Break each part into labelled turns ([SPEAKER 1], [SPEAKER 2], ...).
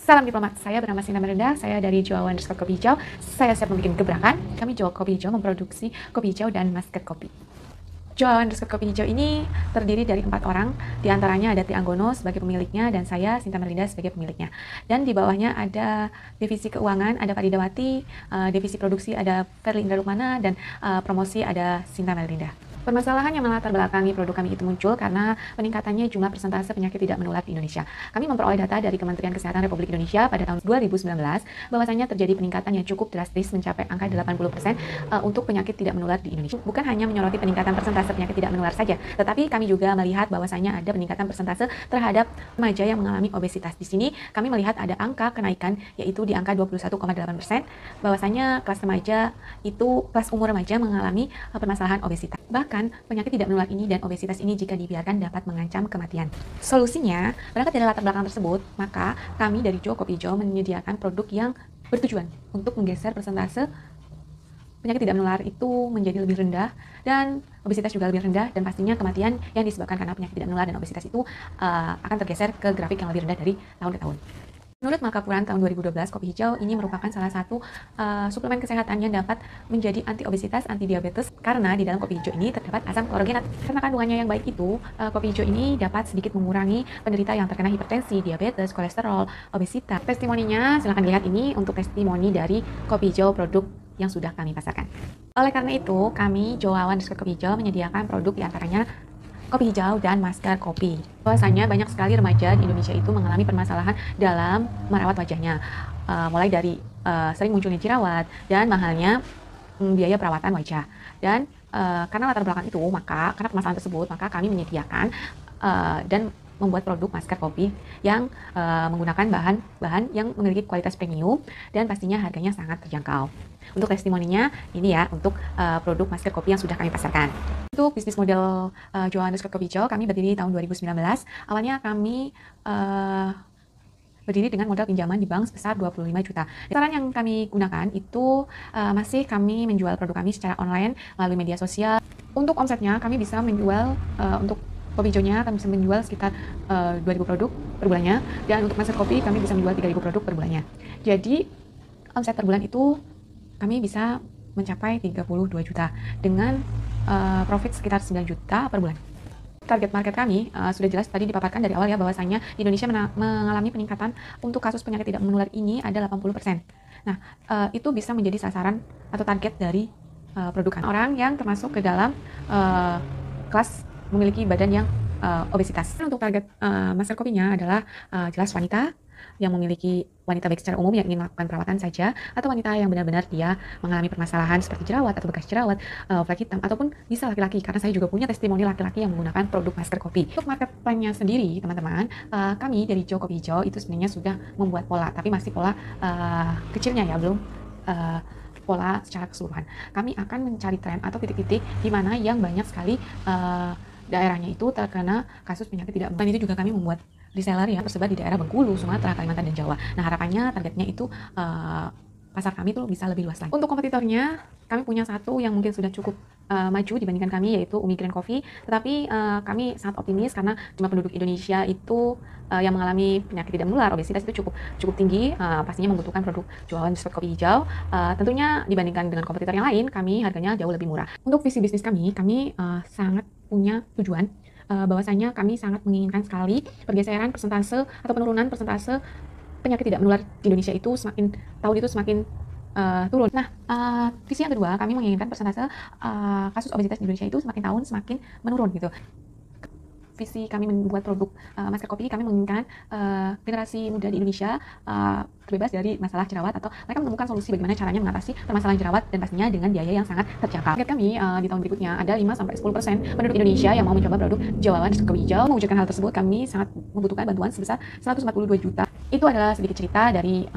[SPEAKER 1] Salam diplomat, saya bernama Sinta Melinda, saya dari Jawa_Kopi Hijau. Saya siap membuat gebrakan. Kami Jawa_Kopi Hijau memproduksi kopi hijau dan masker kopi. Jawa_Kopi Hijau ini terdiri dari 4 orang, diantaranya ada Ti Anggono sebagai pemiliknya dan saya Sinta Melinda sebagai pemiliknya. Dan di bawahnya ada divisi keuangan, ada Faridawati, divisi produksi ada Ferli Indra Lukmana, dan promosi ada Sinta Melinda. Permasalahan yang melatar belakangi produk kami itu muncul karena peningkatannya jumlah persentase penyakit tidak menular di Indonesia. Kami memperoleh data dari Kementerian Kesehatan Republik Indonesia pada tahun 2019 bahwasanya terjadi peningkatan yang cukup drastis mencapai angka 80% untuk penyakit tidak menular di Indonesia. Bukan hanya menyoroti peningkatan persentase penyakit tidak menular saja, tetapi kami juga melihat bahwasanya ada peningkatan persentase terhadap remaja yang mengalami obesitas. Di sini kami melihat ada angka kenaikan yaitu di angka 21,8%, bahwasanya kelas remaja itu kelas umur remaja mengalami permasalahan obesitas. Bahkan penyakit tidak menular ini dan obesitas ini jika dibiarkan dapat mengancam kematian. Solusinya, berangkat dari latar belakang tersebut, maka kami dari Jawa_Kopi Hijau menyediakan produk yang bertujuan untuk menggeser persentase penyakit tidak menular itu menjadi lebih rendah dan obesitas juga lebih rendah, dan pastinya kematian yang disebabkan karena penyakit tidak menular dan obesitas itu akan tergeser ke grafik yang lebih rendah dari tahun ke tahun. Menurut Makapuran tahun 2012, kopi hijau ini merupakan salah satu suplemen kesehatan yang dapat menjadi anti obesitas, anti diabetes, karena di dalam kopi hijau ini terdapat asam klorogenat. Karena kandungannya yang baik itu, kopi hijau ini dapat sedikit mengurangi penderita yang terkena hipertensi, diabetes, kolesterol, obesitas. Testimoninya silahkan lihat ini untuk testimoni dari kopi hijau produk yang sudah kami pasarkan. Oleh karena itu, kami Jawa_Kopi Hijau menyediakan produk diantaranya kopi hijau dan masker kopi. Bahwasanya banyak sekali remaja di Indonesia itu mengalami permasalahan dalam merawat wajahnya, mulai dari sering munculnya jerawat dan mahalnya biaya perawatan wajah. Dan karena latar belakang itu, maka karena permasalahan tersebut, maka kami menyediakan dan membuat produk masker kopi yang menggunakan bahan-bahan yang memiliki kualitas premium dan pastinya harganya sangat terjangkau. Untuk testimoninya ini ya, untuk produk masker kopi yang sudah kami pasarkan. Untuk bisnis model Jawa_Kopi Hijau, kami berdiri tahun 2019. Awalnya kami berdiri dengan modal pinjaman di bank sebesar 25 juta. Saran yang kami gunakan itu masih kami menjual produk kami secara online melalui media sosial. Untuk omsetnya kami bisa menjual untuk kopi hijaunya kami bisa menjual sekitar 2.000 produk per bulannya, dan untuk masker kopi kami bisa menjual 3.000 produk per bulannya. Jadi omset per bulan itu kami bisa mencapai 32 juta dengan profit sekitar 9 juta per bulan. Target market kami sudah jelas tadi dipaparkan dari awal ya, bahwasanya Indonesia mengalami peningkatan untuk kasus penyakit tidak menular ini ada 80%. Nah, itu bisa menjadi sasaran atau target dari produk orang yang termasuk ke dalam kelas memiliki badan yang obesitas. Untuk target masker kopinya adalah jelas wanita yang memiliki, wanita baik secara umum yang ingin melakukan perawatan saja, atau wanita yang benar-benar dia mengalami permasalahan seperti jerawat atau bekas jerawat, flek hitam, ataupun bisa laki-laki, karena saya juga punya testimoni laki-laki yang menggunakan produk masker kopi. Untuk market plan-nya sendiri teman-teman, kami dari Jawa_Kopi Hijau itu sebenarnya sudah membuat pola, tapi masih pola kecilnya ya, belum pola secara keseluruhan. Kami akan mencari tren atau titik-titik di mana yang banyak sekali daerahnya itu terkena kasus penyakit tidak menular. Itu juga kami membuat reseller yang tersebar di daerah Bengkulu, Sumatera, Kalimantan, dan Jawa. Nah, harapannya targetnya itu pasar kami tuh bisa lebih luas lagi. Untuk kompetitornya, kami punya satu yang mungkin sudah cukup maju dibandingkan kami, yaitu Umi Grand Coffee. Tetapi kami sangat optimis karena jumlah penduduk Indonesia itu yang mengalami penyakit tidak menular, obesitas itu cukup tinggi. Pastinya membutuhkan produk Jawa_Kopi Hijau. Tentunya dibandingkan dengan kompetitor yang lain, kami harganya jauh lebih murah. Untuk visi bisnis kami sangat punya tujuan bahwasanya kami sangat menginginkan sekali pergeseran persentase atau penurunan persentase penyakit tidak menular di Indonesia itu semakin tahun itu semakin turun. Nah, visi yang kedua, kami menginginkan persentase kasus obesitas di Indonesia itu semakin tahun semakin menurun gitu. Visi kami membuat produk masker kopi, kami menginginkan generasi muda di Indonesia terbebas dari masalah jerawat, atau mereka menemukan solusi bagaimana caranya mengatasi permasalahan jerawat, dan pastinya dengan biaya yang sangat terjangkau. Target kami di tahun berikutnya ada 5-10% penduduk Indonesia yang mau mencoba produk Jawa_Kopi Hijau. Mewujudkan hal tersebut, kami sangat membutuhkan bantuan sebesar 142 juta. Itu adalah sedikit cerita dari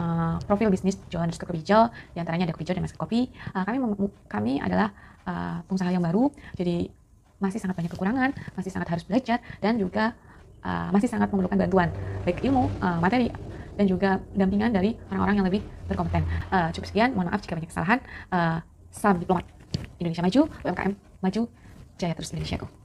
[SPEAKER 1] profil bisnis Jawa_Kopi Hijau, diantaranya ada kopi hijau dan masker kopi. Kami adalah pengusaha yang baru, jadi masih sangat banyak kekurangan, masih sangat harus belajar, dan juga masih sangat memerlukan bantuan, baik ilmu, materi, dan juga dampingan dari orang-orang yang lebih berkompeten. Cukup sekian, mohon maaf jika banyak kesalahan. Salam diplomat. Indonesia maju, UMKM maju, jaya terus Indonesiaku.